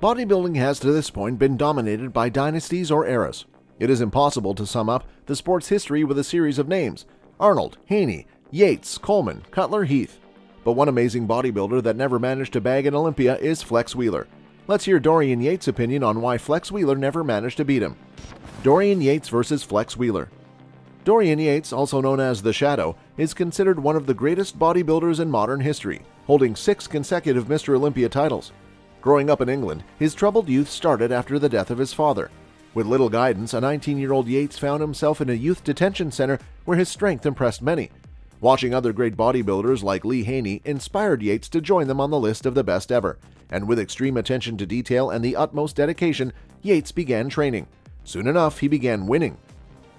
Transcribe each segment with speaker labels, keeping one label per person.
Speaker 1: Bodybuilding has to this point been dominated by dynasties or eras. It is impossible to sum up the sport's history with a series of names: Arnold, Haney, Yates, Coleman, Cutler, Heath. But one amazing bodybuilder that never managed to bag an Olympia is Flex Wheeler. Let's hear Dorian Yates' opinion on why Flex Wheeler never managed to beat him. Dorian Yates versus Flex Wheeler. Dorian Yates, also known as The Shadow, is considered one of the greatest bodybuilders in modern history, holding 6 consecutive Mr. Olympia titles. Growing up in England, his troubled youth started after the death of his father. With little guidance, a 19-year-old Yates found himself in a youth detention center where his strength impressed many. Watching other great bodybuilders like Lee Haney inspired Yates to join them on the list of the best ever, and with extreme attention to detail and the utmost dedication, Yates began training. Soon enough, he began winning.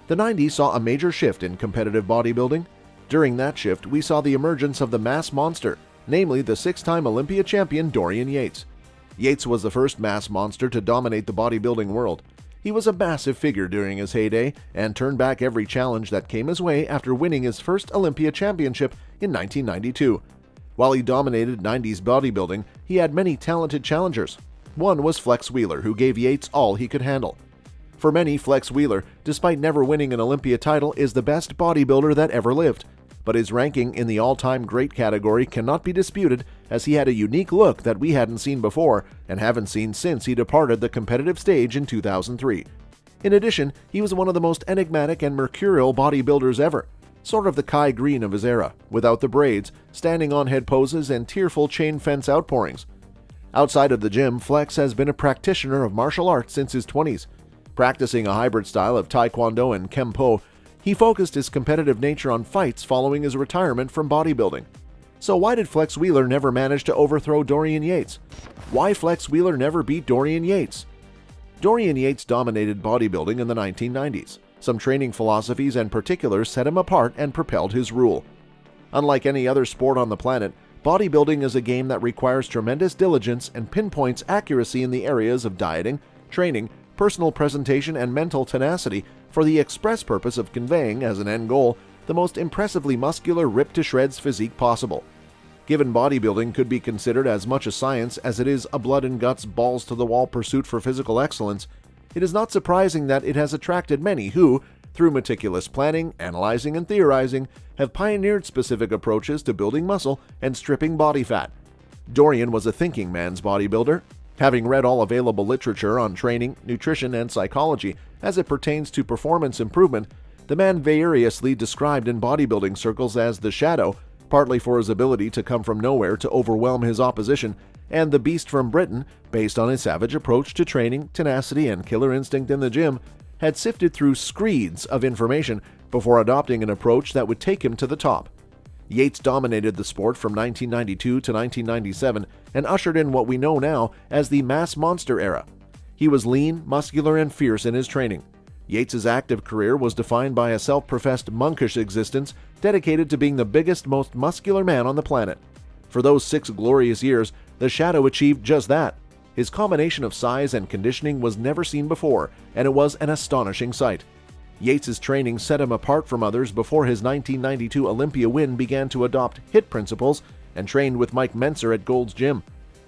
Speaker 1: The 90s saw a major shift in competitive bodybuilding. During that shift, we saw the emergence of the mass monster, namely the 6-time Olympia champion Dorian Yates. Yates was the first mass monster to dominate the bodybuilding world. He was a massive figure during his heyday and turned back every challenge that came his way after winning his first Olympia championship in 1992. While he dominated 90s bodybuilding, he had many talented challengers. One was Flex Wheeler, who gave Yates all he could handle. For many, Flex Wheeler, despite never winning an Olympia title, is the best bodybuilder that ever lived. But his ranking in the all-time great category cannot be disputed, as he had a unique look that we hadn't seen before and haven't seen since he departed the competitive stage in 2003. In addition, he was one of the most enigmatic and mercurial bodybuilders ever, sort of the Kai Green of his era, without the braids, standing on head poses, and tearful chain fence outpourings. Outside of the gym, Flex has been a practitioner of martial arts since his 20s. Practicing a hybrid style of Taekwondo and Kempo, he focused his competitive nature on fights following his retirement from bodybuilding. So why did Flex Wheeler never manage to overthrow Dorian Yates? Why Flex Wheeler never beat Dorian Yates? Dorian Yates dominated bodybuilding in the 1990s. Some training philosophies and particulars set him apart and propelled his rule. Unlike any other sport on the planet, bodybuilding is a game that requires tremendous diligence and pinpoints accuracy in the areas of dieting, training, personal presentation, and mental tenacity for the express purpose of conveying, as an end goal, the most impressively muscular, ripped-to-shreds physique possible. Given bodybuilding could be considered as much a science as it is a blood-and-guts, balls-to-the-wall pursuit for physical excellence, it is not surprising that it has attracted many who, through meticulous planning, analyzing, and theorizing, have pioneered specific approaches to building muscle and stripping body fat. Dorian was a thinking man's bodybuilder. Having read all available literature on training, nutrition, and psychology as it pertains to performance improvement, the man variously described in bodybuilding circles as the Shadow, partly for his ability to come from nowhere to overwhelm his opposition, and the Beast from Britain, based on his savage approach to training, tenacity, and killer instinct in the gym, had sifted through screeds of information before adopting an approach that would take him to the top. Yates dominated the sport from 1992 to 1997 and ushered in what we know now as the mass monster era. He was lean, muscular, and fierce in his training. Yates' active career was defined by a self-professed monkish existence dedicated to being the biggest, most muscular man on the planet. For those 6 glorious years, the Shadow achieved just that. His combination of size and conditioning was never seen before, and it was an astonishing sight. Yates' training set him apart from others before his 1992 Olympia win began to adopt HIIT principles and trained with Mike Mentzer at Gold's Gym.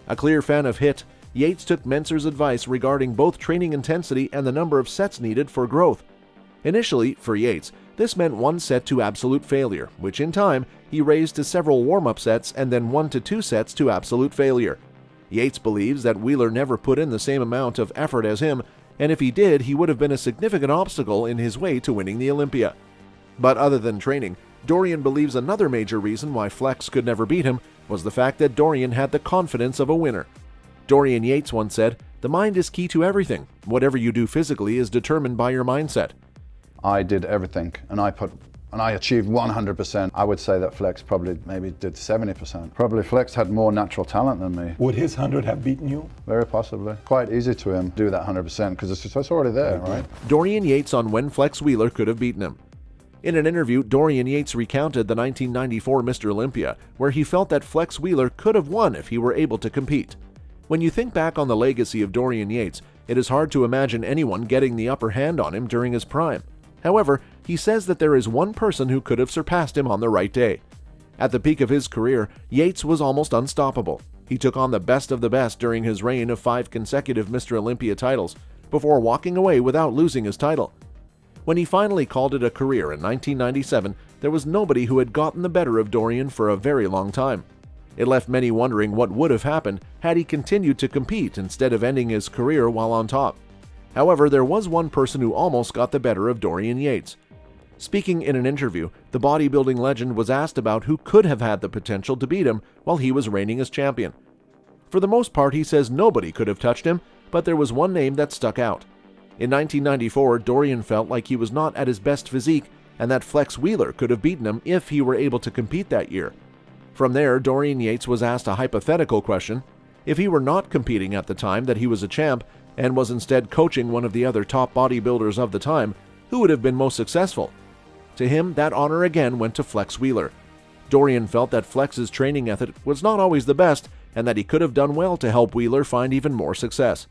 Speaker 1: A clear fan of HIIT, Yates took Mentzer's advice regarding both training intensity and the number of sets needed for growth. Initially, for Yates, this meant 1 set to absolute failure, which in time he raised to several warm-up sets and then 1 to 2 sets to absolute failure. Yates believes that Wheeler never put in the same amount of effort as him, and if he did, he would have been a significant obstacle in his way to winning the Olympia. But other than training, Dorian believes another major reason why Flex could never beat him was the fact that Dorian had the confidence of a winner. Dorian Yates once said, "The mind is key to everything. Whatever you do physically is determined by your mindset."
Speaker 2: I did everything, and I achieved 100%. I would say that Flex probably maybe did 70%. Probably Flex had more natural talent than me.
Speaker 3: Would his 100 have beaten you?
Speaker 2: Very possibly. Quite easy to him do that 100% because it's already there, right?
Speaker 1: Dorian Yates on when Flex Wheeler could have beaten him. In an interview, Dorian Yates recounted the 1994 Mr. Olympia, where he felt that Flex Wheeler could have won if he were able to compete. When you think back on the legacy of Dorian Yates, it is hard to imagine anyone getting the upper hand on him during his prime. However, he says that there is one person who could have surpassed him on the right day. At the peak of his career, Yates was almost unstoppable. He took on the best of the best during his reign of 5 consecutive Mr. Olympia titles, before walking away without losing his title. When he finally called it a career in 1997, there was nobody who had gotten the better of Dorian for a very long time. It left many wondering what would have happened had he continued to compete instead of ending his career while on top. However, there was one person who almost got the better of Dorian Yates. Speaking in an interview, the bodybuilding legend was asked about who could have had the potential to beat him while he was reigning as champion. For the most part, he says nobody could have touched him, but there was one name that stuck out. In 1994, Dorian felt like he was not at his best physique and that Flex Wheeler could have beaten him if he were able to compete that year. From there, Dorian Yates was asked a hypothetical question: if he were not competing at the time that he was a champ and was instead coaching one of the other top bodybuilders of the time, who would have been most successful? To him, that honor again went to Flex Wheeler. Dorian felt that Flex's training ethic was not always the best and that he could have done well to help Wheeler find even more success.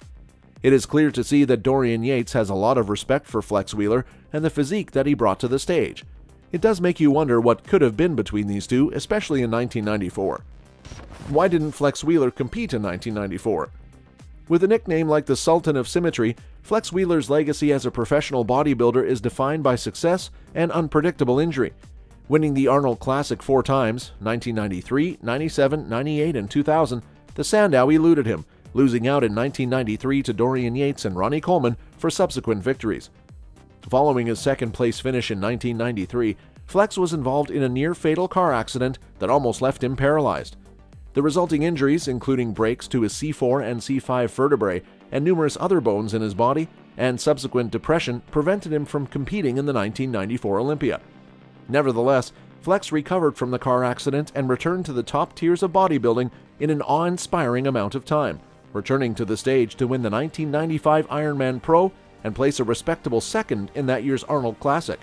Speaker 1: It is clear to see that Dorian Yates has a lot of respect for Flex Wheeler and the physique that he brought to the stage. It does make you wonder what could have been between these two, especially in 1994. Why didn't Flex Wheeler compete in 1994? With a nickname like the Sultan of Symmetry, Flex Wheeler's legacy as a professional bodybuilder is defined by success and unpredictable injury. Winning the Arnold Classic 4 times, 1993, 97, 98, and 2000, the Sandow eluded him, losing out in 1993 to Dorian Yates and Ronnie Coleman for subsequent victories. Following his second-place finish in 1993, Flex was involved in a near-fatal car accident that almost left him paralyzed. The resulting injuries, including breaks to his C4 and C5 vertebrae and numerous other bones in his body, and subsequent depression, prevented him from competing in the 1994 Olympia. Nevertheless, Flex recovered from the car accident and returned to the top tiers of bodybuilding in an awe-inspiring amount of time, returning to the stage to win the 1995 Ironman Pro and place a respectable second in that year's Arnold Classic.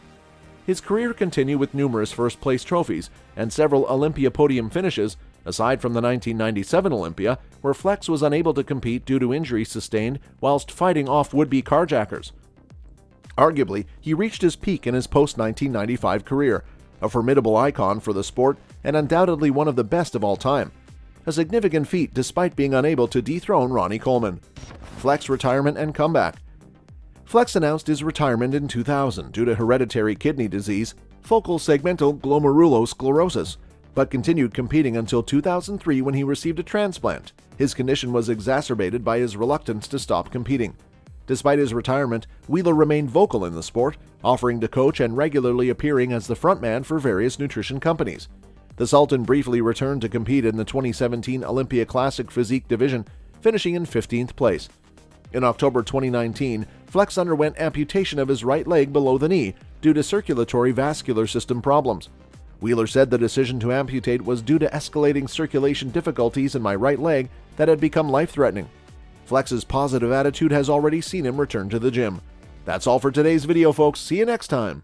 Speaker 1: His career continued with numerous first-place trophies and several Olympia podium finishes, aside from the 1997 Olympia, where Flex was unable to compete due to injuries sustained whilst fighting off would-be carjackers. Arguably, he reached his peak in his post-1995 career, a formidable icon for the sport and undoubtedly one of the best of all time. A significant feat despite being unable to dethrone Ronnie Coleman. Flex retirement and comeback. Flex announced his retirement in 2000 due to hereditary kidney disease, focal segmental glomerulosclerosis, but continued competing until 2003 when he received a transplant. His condition was exacerbated by his reluctance to stop competing. Despite his retirement, Wheeler remained vocal in the sport, offering to coach and regularly appearing as the frontman for various nutrition companies. The Sultan briefly returned to compete in the 2017 Olympia Classic Physique division, finishing in 15th place. In October 2019, Flex underwent amputation of his right leg below the knee due to circulatory vascular system problems. Wheeler said the decision to amputate was due to escalating circulation difficulties in my right leg that had become life-threatening. Flex's positive attitude has already seen him return to the gym. That's all for today's video, folks. See you next time.